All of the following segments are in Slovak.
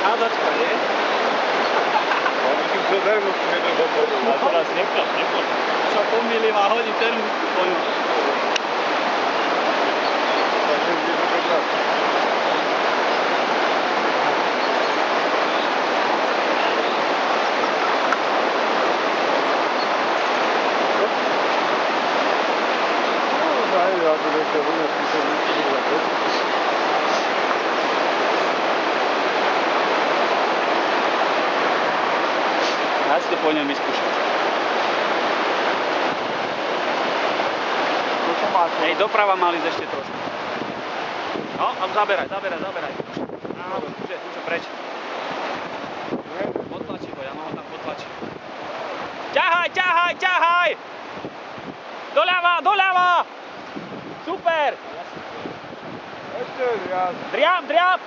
Hádzačka, nie? Myslím, že termus netreba povedať. A teraz nepoď. Čo pomýlim a hodí termus po ňu. Tak nevidíme to tak. Ja to ešte budem skúšať vyskúšať. Ja si to po ňom vyskúšam. Hej, doprava mal ísť ešte trošku. No, a zaberaj. Áno, už preč. Potlačí ho, ja mám ho tam potlačiť. Ťahaj! Doľava! Super! Ešte viac. Driap!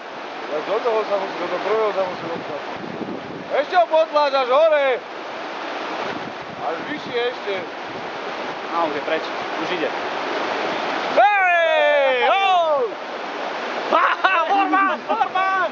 Ja do toho prvého sa musím dostať. Ešte ho potláč až hore! Až vyššie ešte. No, už je preč, už ide. Hej! Oh! Borman!